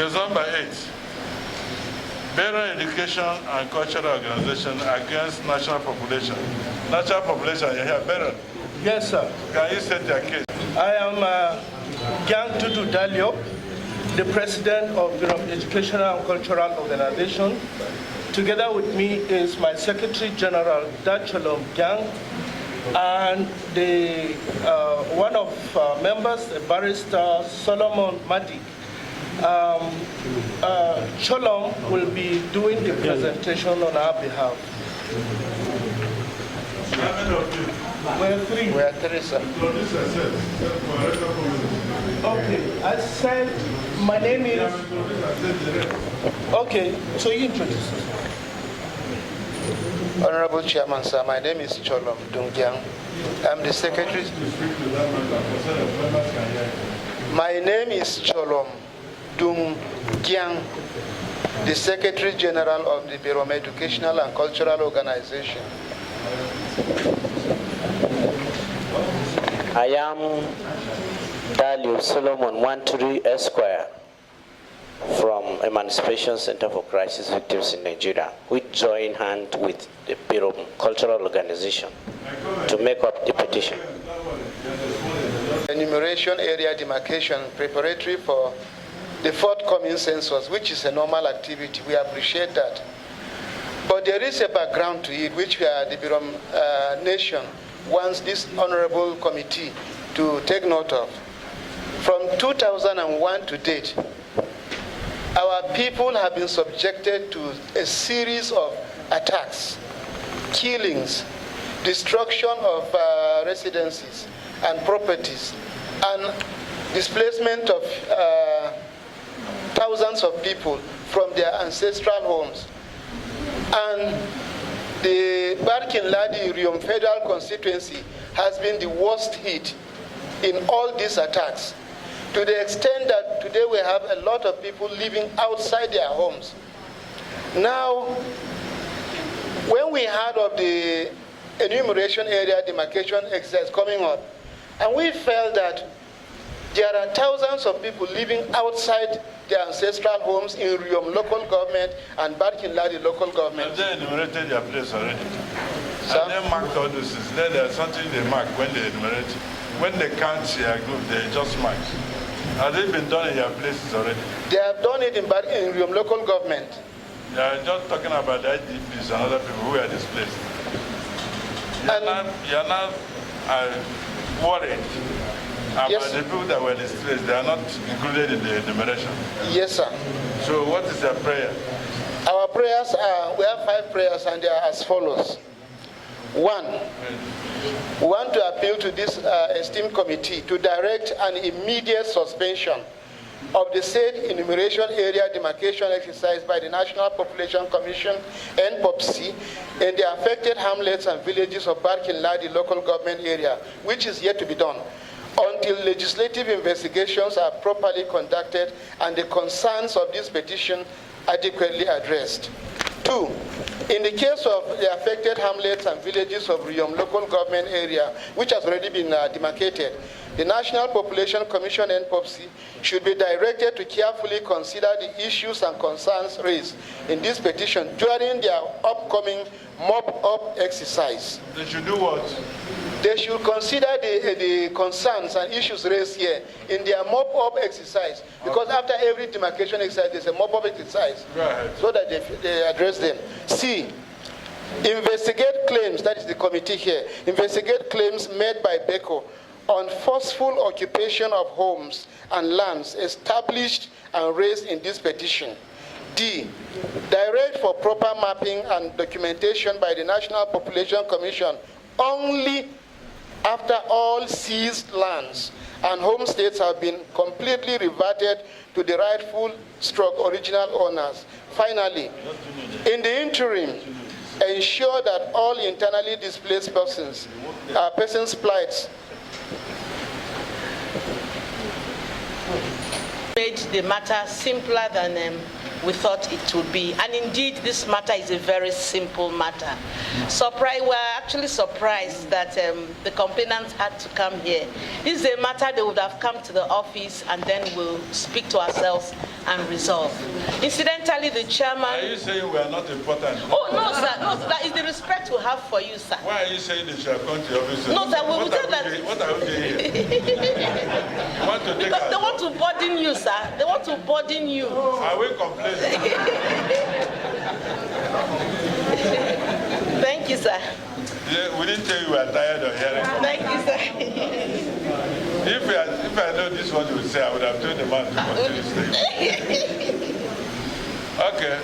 Case number 8. Better Education and Cultural Organization against national population. National population, you hear better? Yes, sir. Can you state your case? I am Gang Tutu Dalio, the president of the Educational and Cultural Organization. Together with me is my Secretary General, Dacholom Gang, and the one of members, Barrister Solomon Madi. Cholom will be doing the presentation on our behalf. How many of you? We're three. We are three, sir. Okay, I said my name is. Okay, so you introduce yourself. Honorable Chairman, sir, my name is Cholom Dungyang. I'm the Secretary. My name is Cholom Dungyang, the Secretary General of the Bureau of Educational and Cultural Organization. I am Dalio Solomon Wanturi Esquire from Emancipation Center for Crisis Victims in Nigeria. We join hands with the Bureau of Cultural Organization to make up the petition. Enumeration area demarcation preparatory for the forthcoming census, which is a normal activity. We appreciate that. But there is a background to it, which the Bureau Nation wants this honorable committee to take note of. From 2001 to date, our people have been subjected to a series of attacks, killings, destruction of residences and properties, and displacement of thousands of people from their ancestral homes. And the Barkin Ladi Riom Federal Constituency has been the worst hit in all these attacks, to the extent that today we have a lot of people living outside their homes. Now, when we heard of the enumeration area demarcation exercise coming up, and we felt that there are thousands of people living outside their ancestral homes in Riom local government and Barkin Ladi local government. Have they enumerated their place already? Sir? Have they marked all those things? Then there's something they mark when they enumerate. When they count their group, they just mark. Have they been done in their places already? They have done it in Riom local government. They are just talking about the IDPs and other people who are displaced. You're not worried about Yes. the people that were displaced. They are not included in the enumeration. Yes, sir. So what is their prayer? Our prayers are, we have 5 prayers, and they are as follows. 1, we want to appeal to this esteemed committee to direct an immediate suspension of the said enumeration area demarcation exercise by the National Population Commission, NPOPC, in the affected hamlets and villages of Barkin Ladi local government area, which is yet to be done, until legislative investigations are properly conducted and the concerns of this petition adequately addressed. 2, in the case of the affected hamlets and villages of Riom local government area, which has already been demarcated, the National Population Commission (NPOPC) should be directed to carefully consider the issues and concerns raised in this petition during their upcoming mop-up exercise. They should do what? They should consider the concerns and issues raised here in their mop-up exercise, because after every demarcation exercise, there's a mop-up exercise, Go ahead. so that they address them. C, investigate claims, that is the committee here, investigate claims made by BECO on forceful occupation of homes and lands established and raised in this petition. D, direct for proper mapping and documentation by the National Population Commission only after all seized lands and homesteads have been completely reverted to the rightful original owners. Finally, in the interim, ensure that all internally displaced persons' plights made the matter simpler than we thought it would be. And indeed, this matter is a very simple matter. We're actually surprised that the complainants had to come here. This is a matter they would have come to the office and then we'll speak to ourselves and resolve. Incidentally, the chairman... Are you saying we are not important? Oh, no, sir. No, that is the respect we have for you, sir. Why are you saying they shall come to your office? No, sir, we will tell that... What are we doing here? You want to take Because they want to burden you, sir. They want to burden you. Are we complaining? Thank you, sir. Yeah, we didn't tell you we are tired of hearing from you. Thank you, sir. If I know this one you would say, I would have told the man to continue staying. Okay.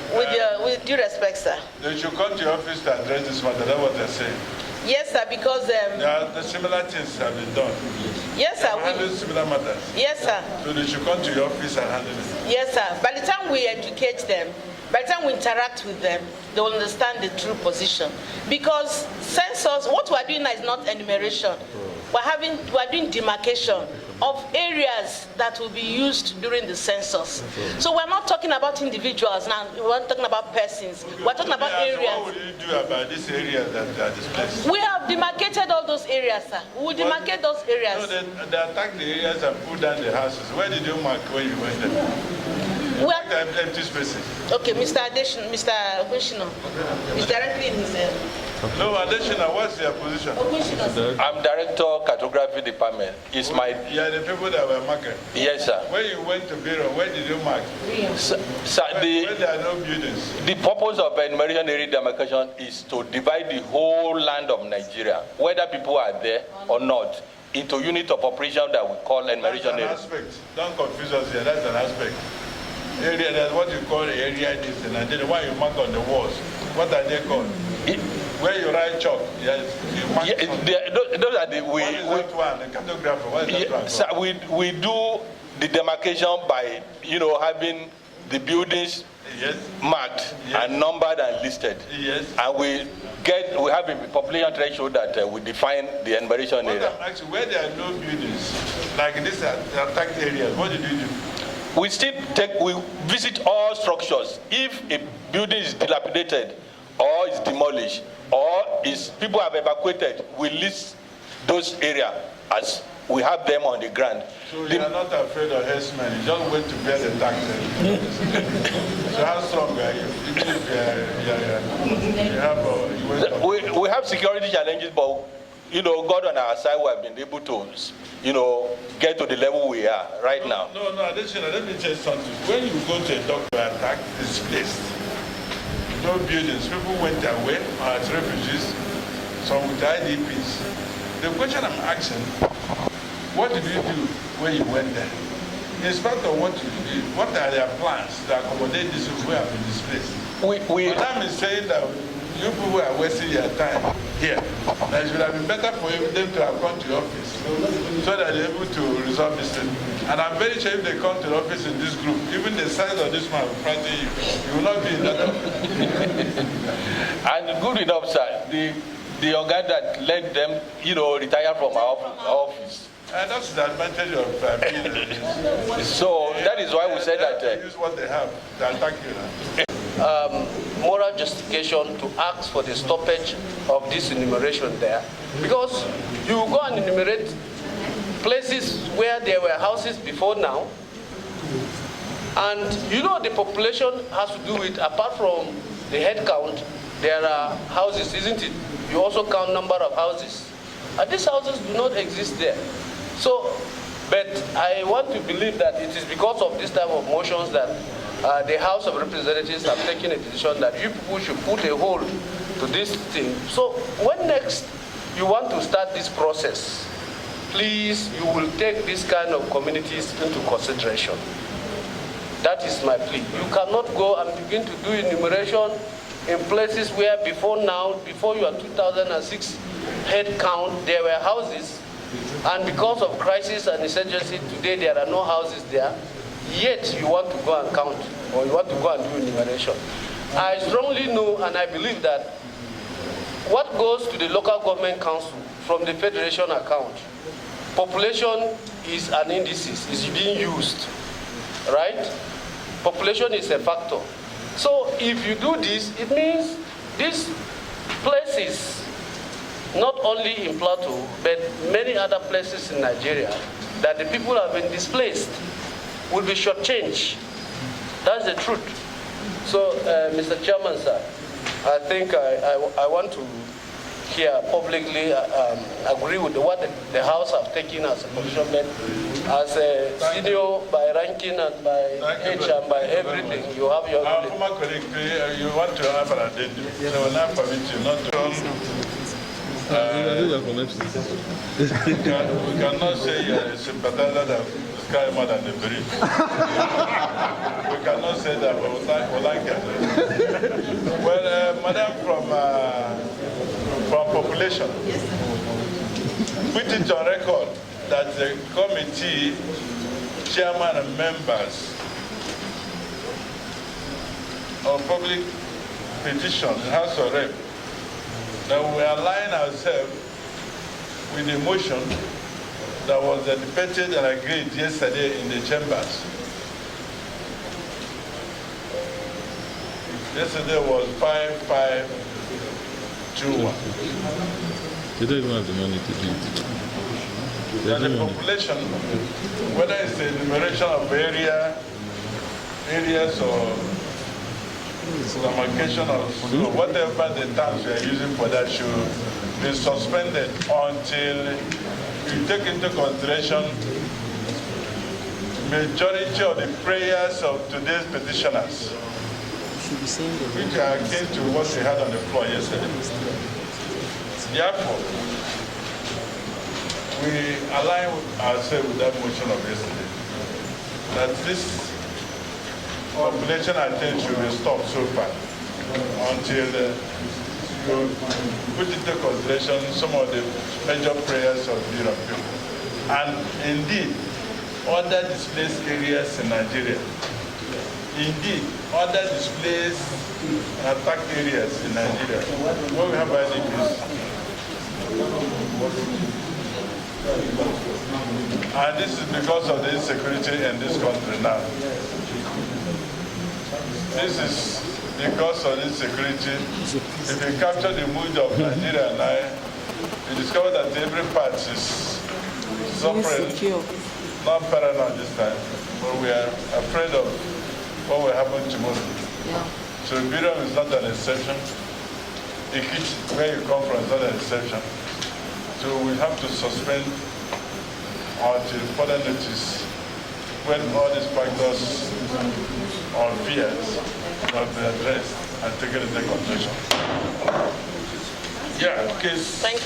With due respect, sir. They should come to your office to address this matter. That's what they're saying. Yes, sir, because... The similar things have been done. Yes, sir. Handle similar matters. Yes, sir. So they should come to your office and handle it. Yes, sir. By the time we educate them, by the time we interact with them, they will understand the true position. Because census, what we are doing now is not enumeration. We are doing demarcation of areas that will be used during the census. So we're not talking about individuals now, we're talking about persons. We're talking about areas. What will you do about these areas that are displaced? We have demarcated all those areas, sir. We will demarcate those areas. No, they attack the areas and pull down the houses. Where did you mark when you went there? We are, empty spaces. okay, Mr. Adesina, Mr. Ogunshina is directly in his... No, Adesina, what's your position? I'm Director Cartography Department. It's my... You are the people that were marking? Yes, sir. When you went to Bureau, where did you mark? Sir, Where there are no buildings. the purpose of enumeration area demarcation is to divide the whole land of Nigeria, whether people are there or not, into unit of operation that we call enumeration area. That's an aspect. Don't confuse us here. That's an aspect. Area, that's what you call area this in Nigeria. Why you mark on the walls? What are they called? Where you write chalk, yes, you mark. Those are the what is that one? The cartographer. What is that one? Sir, we do the demarcation by having the buildings marked and numbered and listed. Yes. And we have a population threshold that we define the enumeration area. Actually, where there are no buildings, like this attacked areas, what did you do? We visit all structures. If a building is dilapidated or is demolished or people have evacuated, we list those areas as we have them on the ground. So you are not afraid of herdsmen, you just went to bear the tax. So how strong are you? We have security challenges, but God on our side, we have been able to get to the level we are right now. No, additional, let me tell you something. When you go to a doctor attack displaced, no buildings, people went away as refugees, some with IDPs. The question I'm asking, what did you do when you went there? In spite of what you did, what are their plans to accommodate these people who have been displaced? Madam is saying that you people are wasting your time here. That it would have been better for them to have come to your office so that they're able to resolve this thing. And I'm very sure if they come to the office in this group, even the size of this man will frighten you. You will not be in that office. And good enough, sir. The organ that let them, retire from our office. And that's the advantage of being So that is why we said that. Use what they have to attack you now. Moral justification to ask for the stoppage of this enumeration there, because you go and enumerate places where there were houses before now, and the population has to do with, apart from the head count, there are houses, isn't it? You also count number of houses, and these houses do not exist there. So, but I want to believe that it is because of this type of motions that the House of Representatives have taken a decision that you people should put a hold to this thing. So when next you want to start this process, please, you will take this kind of communities into consideration. That is my plea. You cannot go and begin to do enumeration in places where before your 2006 head count, there were houses, and because of crisis and insurgency, today there are no houses there. Yet you want to go and count, or you want to go and do enumeration. I strongly know and I believe that what goes to the local government council from the federation account, population is an indices, is being used, right? Population is a factor. So if you do this, it means these places, not only in Plateau, but many other places in Nigeria, that the people have been displaced, will be shortchanged. That's the truth. So, Mr. Chairman, sir, I think I want to here publicly agree with what the House have taken as a position, but as a senior by ranking and by age and by everything, you have your... Our former colleague, you want to have an addendum. They will not permit you not to... we cannot say you're a sympathizer that sky more than the breeze. We cannot say that, but we like it. Well, Madam from population, put it on record that the committee chairman and members of public petition in House of Rep, that we align ourselves with the motion that was debated and agreed yesterday in the chambers. Yesterday was 5-5-2-1. They don't even have the money to do it. And the population, whether it's the enumeration of areas or demarcation of whatever the terms we are using for that, should be suspended until you take into consideration majority of the prayers of today's petitioners, which are akin to what we had on the floor yesterday. Therefore, we align ourselves with that motion of yesterday, that this population attention should be stopped so far until you put into consideration some of the major prayers of the European people. And indeed, other displaced areas in Nigeria, indeed, other displaced and attacked areas in Nigeria, where we have IDPs. And this is because of the insecurity in this country now. This is because of insecurity. If you capture the mood of Nigeria now, you discover that every part is suffering, not paranoid this time, but we are afraid of what will happen tomorrow. Yeah. So Biram is not an exception. Ikiti, where you come from, is not an exception. So we have to suspend until further notice when all these factors or fears have been addressed and taken into consideration. Yeah, case. Thank you.